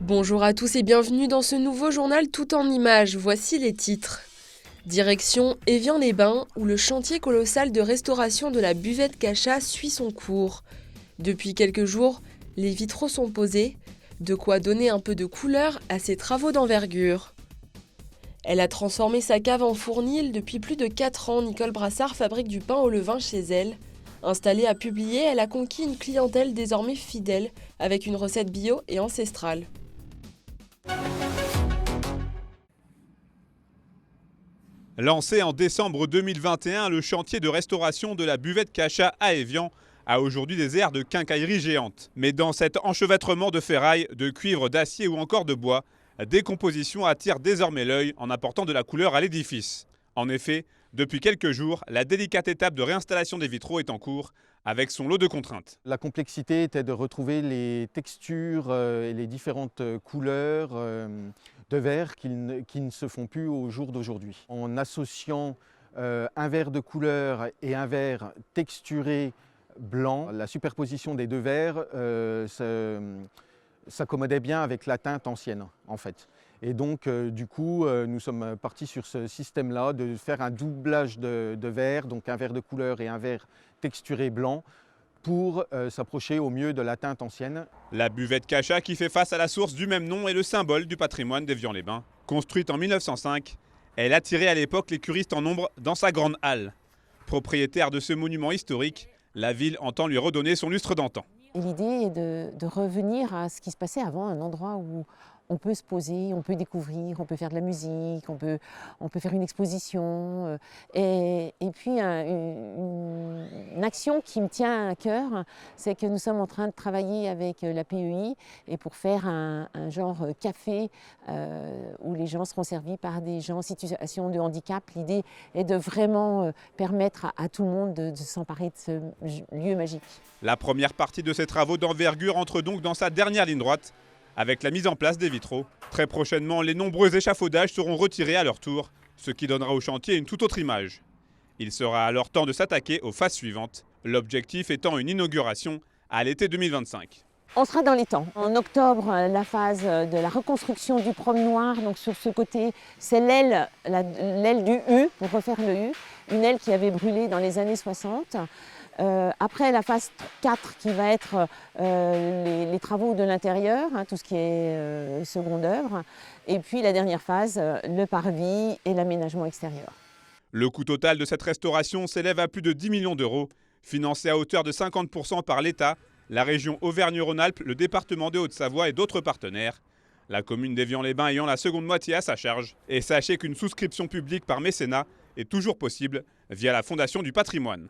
Bonjour à tous et bienvenue dans ce nouveau journal tout en images. Voici les titres. Direction Évian-les-Bains, où le chantier colossal de restauration de la buvette Cachat suit son cours. Depuis quelques jours, les vitraux sont posés, de quoi donner un peu de couleur à ces travaux d'envergure. Elle a transformé sa cave en fournil. Depuis plus de 4 ans, Nicole Brassard fabrique du pain au levain chez elle. Installée à Publier, elle a conquis une clientèle désormais fidèle, avec une recette bio et ancestrale. Lancé en décembre 2021, le chantier de restauration de la buvette Cachat à Évian a aujourd'hui des airs de quincaillerie géante. Mais dans cet enchevêtrement de ferraille, de cuivre, d'acier ou encore de bois, la décomposition attire désormais l'œil en apportant de la couleur à l'édifice. En effet, depuis quelques jours, la délicate étape de réinstallation des vitraux est en cours, avec son lot de contraintes. La complexité était de retrouver les textures et les différentes couleurs de verre qui ne se font plus au jour d'aujourd'hui. En associant un verre de couleur et un verre texturé blanc, la superposition des deux verres s'accommodait bien avec la teinte ancienne en fait. Et donc du coup nous sommes partis sur ce système-là de faire un doublage de verre, donc un verre de couleur et un verre texturé blanc, pour s'approcher au mieux de la teinte ancienne. La buvette Cachat, qui fait face à la source du même nom, est le symbole du patrimoine d'Évian-les-Bains. Construite en 1905, elle attirait à l'époque les curistes en nombre dans sa grande halle. Propriétaire de ce monument historique, la ville entend lui redonner son lustre d'antan. L'idée est de revenir à ce qui se passait avant, un endroit où on peut se poser, on peut découvrir, on peut faire de la musique, on peut faire une exposition. Et puis une action qui me tient à cœur, c'est que nous sommes en train de travailler avec la PEI et pour faire un genre café où les gens seront servis par des gens en situation de handicap. L'idée est de vraiment permettre à tout le monde de s'emparer de ce lieu magique. La première partie de ces travaux d'envergure entre donc dans sa dernière ligne droite, avec la mise en place des vitraux. Très prochainement, les nombreux échafaudages seront retirés à leur tour, ce qui donnera au chantier une toute autre image. Il sera alors temps de s'attaquer aux phases suivantes, l'objectif étant une inauguration à l'été 2025. On sera dans les temps. En octobre, la phase de la reconstruction du promenoir. Donc sur ce côté, c'est l'aile du U, pour refaire le U, une aile qui avait brûlé dans les années 60. Après la phase 4 qui va être les travaux de l'intérieur, tout ce qui est seconde œuvre. Et puis la dernière phase, le parvis et l'aménagement extérieur. Le coût total de cette restauration s'élève à plus de 10 millions d'euros, financé à hauteur de 50% par l'État, la région Auvergne-Rhône-Alpes, le département de Haute-Savoie et d'autres partenaires. La commune d'Évian-les-Bains ayant la seconde moitié à sa charge. Et sachez qu'une souscription publique par mécénat est toujours possible via la Fondation du patrimoine.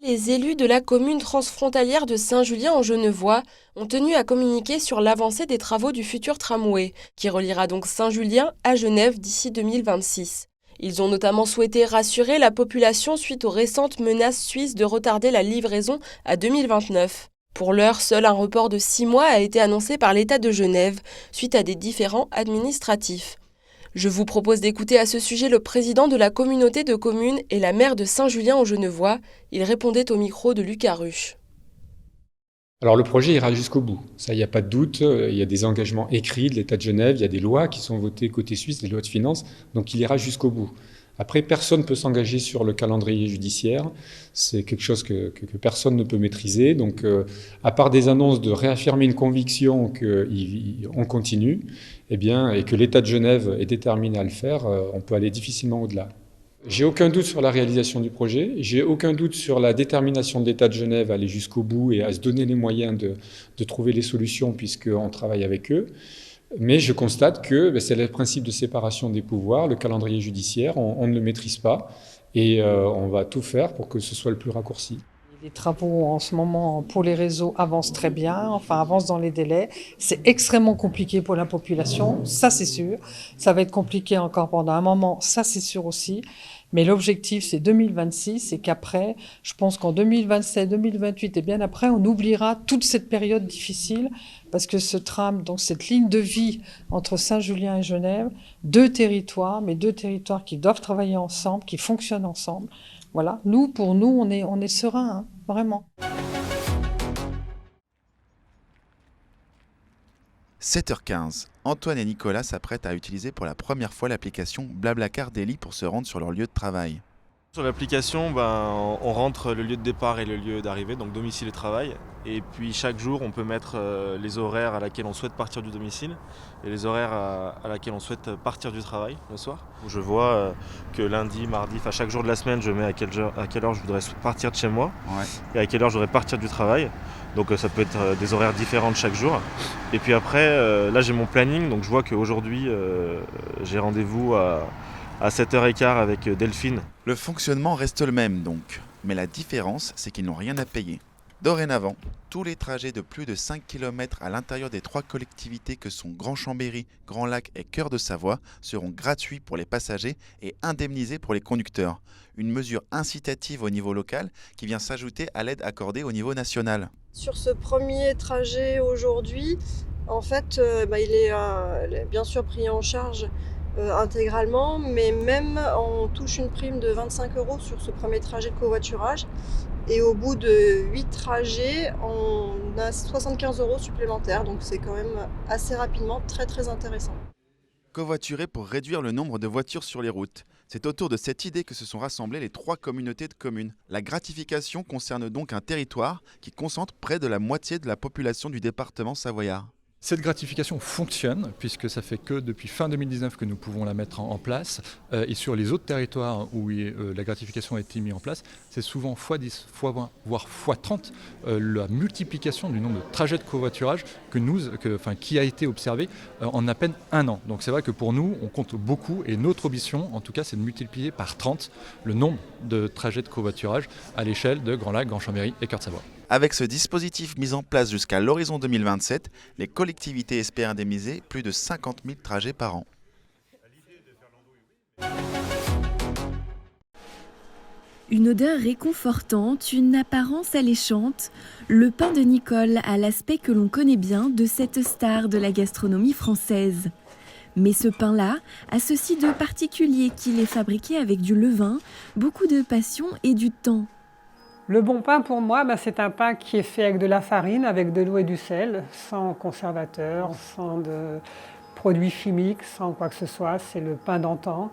Les élus de la commune transfrontalière de Saint-Julien-en-Genevois ont tenu à communiquer sur l'avancée des travaux du futur tramway, qui reliera donc Saint-Julien à Genève d'ici 2026. Ils ont notamment souhaité rassurer la population suite aux récentes menaces suisses de retarder la livraison à 2029. Pour l'heure, seul un report de 6 mois a été annoncé par l'État de Genève, suite à des différends administratifs. Je vous propose d'écouter à ce sujet le président de la communauté de communes et la maire de Saint-Julien-en-Genevois. Il répondait au micro de Lucas Ruche. Alors le projet ira jusqu'au bout, ça il n'y a pas de doute, il y a des engagements écrits de l'État de Genève, il y a des lois qui sont votées côté suisse, des lois de finances, donc il ira jusqu'au bout. Après, personne ne peut s'engager sur le calendrier judiciaire, c'est quelque chose que personne ne peut maîtriser, donc à part des annonces de réaffirmer une conviction qu'on continue, et que l'État de Genève est déterminé à le faire, on peut aller difficilement au-delà. J'ai aucun doute sur la réalisation du projet, j'ai aucun doute sur la détermination de l'État de Genève à aller jusqu'au bout et à se donner les moyens de trouver les solutions puisqu'on travaille avec eux. Mais je constate que c'est le principe de séparation des pouvoirs, le calendrier judiciaire, on ne le maîtrise pas et on va tout faire pour que ce soit le plus raccourci. Les travaux en ce moment pour les réseaux avancent très bien, avancent dans les délais. C'est extrêmement compliqué pour la population, ça c'est sûr. Ça va être compliqué encore pendant un moment, ça c'est sûr aussi. Mais l'objectif c'est 2026 et qu'après, je pense qu'en 2027, 2028 et bien après, on oubliera toute cette période difficile parce que ce tram, donc cette ligne de vie entre Saint-Julien et Genève, deux territoires qui doivent travailler ensemble, qui fonctionnent ensemble. Voilà, pour nous, on est serein, vraiment. 7h15, Antoine et Nicolas s'apprêtent à utiliser pour la première fois l'application Blablacar Daily pour se rendre sur leur lieu de travail. Sur l'application, on rentre le lieu de départ et le lieu d'arrivée, donc domicile et travail. Et puis chaque jour, on peut mettre les horaires à laquelle on souhaite partir du domicile et les horaires à laquelle on souhaite partir du travail le soir. Je vois que lundi, mardi, chaque jour de la semaine, je mets à quelle heure je voudrais partir de chez moi et à quelle heure je voudrais partir du travail. Donc ça peut être des horaires différents chaque jour. Et puis après, là j'ai mon planning, donc je vois qu'aujourd'hui j'ai rendez-vous à 7h15 avec Delphine. Le fonctionnement reste le même donc, mais la différence c'est qu'ils n'ont rien à payer. Dorénavant, tous les trajets de plus de 5 km à l'intérieur des 3 collectivités que sont Grand Chambéry, Grand Lac et Cœur de Savoie seront gratuits pour les passagers et indemnisés pour les conducteurs. Une mesure incitative au niveau local qui vient s'ajouter à l'aide accordée au niveau national. Sur ce premier trajet aujourd'hui, en fait, il est bien sûr pris en charge intégralement, mais même on touche une prime de 25 € sur ce premier trajet de covoiturage. Et au bout de 8 trajets, on a 75 € supplémentaires, donc c'est quand même assez rapidement très très intéressant. Covoiturer pour réduire le nombre de voitures sur les routes. C'est autour de cette idée que se sont rassemblées les 3 communautés de communes. La gratification concerne donc un territoire qui concentre près de la moitié de la population du département savoyard. Cette gratification fonctionne puisque ça fait que depuis fin 2019 que nous pouvons la mettre en place et sur les autres territoires où la gratification a été mise en place, c'est souvent x10, x20, voire x30 la multiplication du nombre de trajets de covoiturage qui a été observé en à peine un an. Donc c'est vrai que pour nous, on compte beaucoup et notre ambition, en tout cas, c'est de multiplier par 30 le nombre de trajets de covoiturage à l'échelle de Grand Lac, Grand Chambéry et Cœur de Savoie. Avec ce dispositif mis en place jusqu'à l'horizon 2027, les collectivités espèrent indemniser plus de 50 000 trajets par an. Une odeur réconfortante, une apparence alléchante, le pain de Nicole a l'aspect que l'on connaît bien de cette star de la gastronomie française. Mais ce pain-là a ceci de particulier qu'il est fabriqué avec du levain, beaucoup de passion et du temps. Le bon pain pour moi, c'est un pain qui est fait avec de la farine, avec de l'eau et du sel, sans conservateur, sans de produits chimiques, sans quoi que ce soit. C'est le pain d'antan.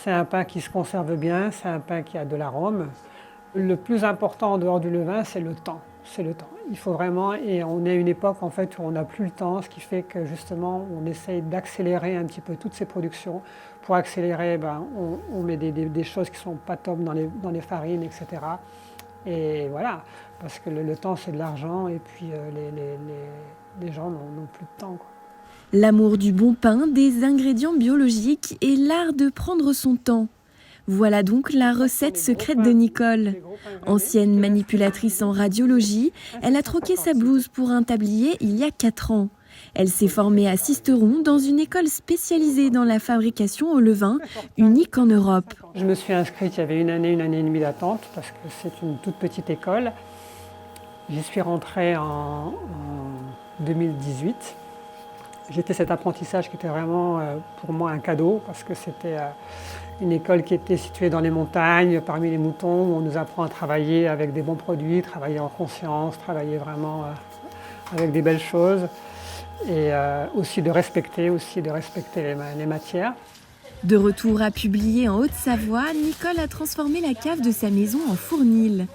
C'est un pain qui se conserve bien, c'est un pain qui a de l'arôme. Le plus important en dehors du levain, c'est le temps. C'est le temps. Il faut vraiment, et on est à une époque en fait où on n'a plus le temps, ce qui fait que justement on essaye d'accélérer un petit peu toutes ces productions. Pour accélérer, on met des choses qui ne sont pas top dans les farines, etc. Et voilà, parce que le temps c'est de l'argent et puis les gens n'ont plus de temps, quoi. L'amour du bon pain, des ingrédients biologiques et l'art de prendre son temps. Voilà donc la recette secrète de Nicole. Ancienne manipulatrice en radiologie, elle a troqué sa blouse pour un tablier il y a 4 ans. Elle s'est formée à Sisteron dans une école spécialisée dans la fabrication au levain, unique en Europe. Je me suis inscrite, il y avait une année et demie d'attente parce que c'est une toute petite école. J'y suis rentrée en 2018. J'ai fait cet apprentissage qui était vraiment pour moi un cadeau parce que c'était une école qui était située dans les montagnes, parmi les moutons, où on nous apprend à travailler avec des bons produits, travailler en conscience, travailler vraiment avec des belles choses et aussi de respecter les matières. De retour à publier en Haute-Savoie, Nicole a transformé la cave de sa maison en fournil.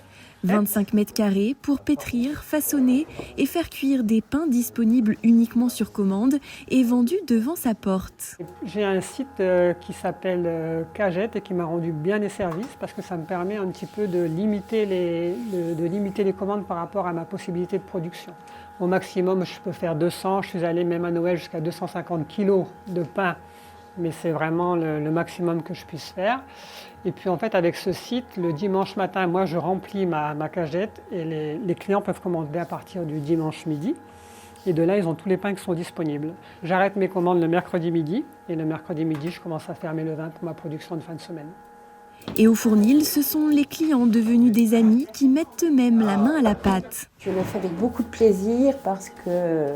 25 mètres carrés pour pétrir, façonner et faire cuire des pains disponibles uniquement sur commande et vendus devant sa porte. J'ai un site qui s'appelle Cagette et qui m'a rendu bien des services parce que ça me permet un petit peu de limiter les commandes par rapport à ma possibilité de production. Au maximum, je peux faire 200, je suis allée même à Noël jusqu'à 250 kg de pain, mais c'est vraiment le maximum que je puisse faire. Et puis en fait, avec ce site, le dimanche matin, moi je remplis ma cagette et les clients peuvent commander à partir du dimanche midi. Et de là, ils ont tous les pains qui sont disponibles. J'arrête mes commandes le mercredi midi et le mercredi midi, je commence à faire mes levains pour ma production de fin de semaine. Et au fournil, ce sont les clients devenus des amis qui mettent eux-mêmes la main à la pâte. Je le fais avec beaucoup de plaisir parce que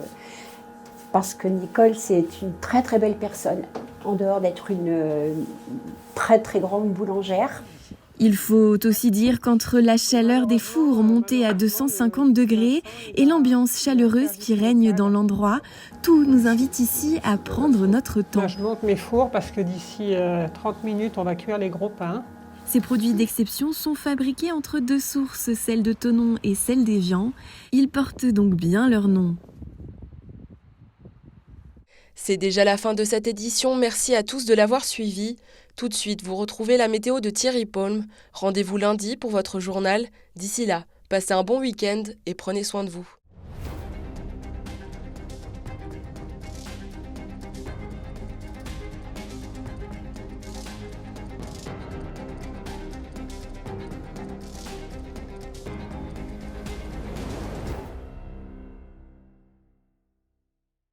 Nicole, c'est une très très belle personne. En dehors d'être une très très grande boulangère, Il faut aussi dire qu'entre la chaleur des fours montée à 250 degrés et l'ambiance chaleureuse qui règne dans l'endroit, tout nous invite ici à prendre notre temps. Là, je monte mes fours parce que d'ici 30 minutes, on va cuire les gros pains. Ces produits d'exception sont fabriqués entre deux sources, celle de Thonon et celle d'Évian. Ils portent donc bien leur nom. C'est déjà la fin de cette édition, merci à tous de l'avoir suivi. Tout de suite, vous retrouvez la météo de Thierry Paulme. Rendez-vous lundi pour votre journal. D'ici là, passez un bon week-end et prenez soin de vous.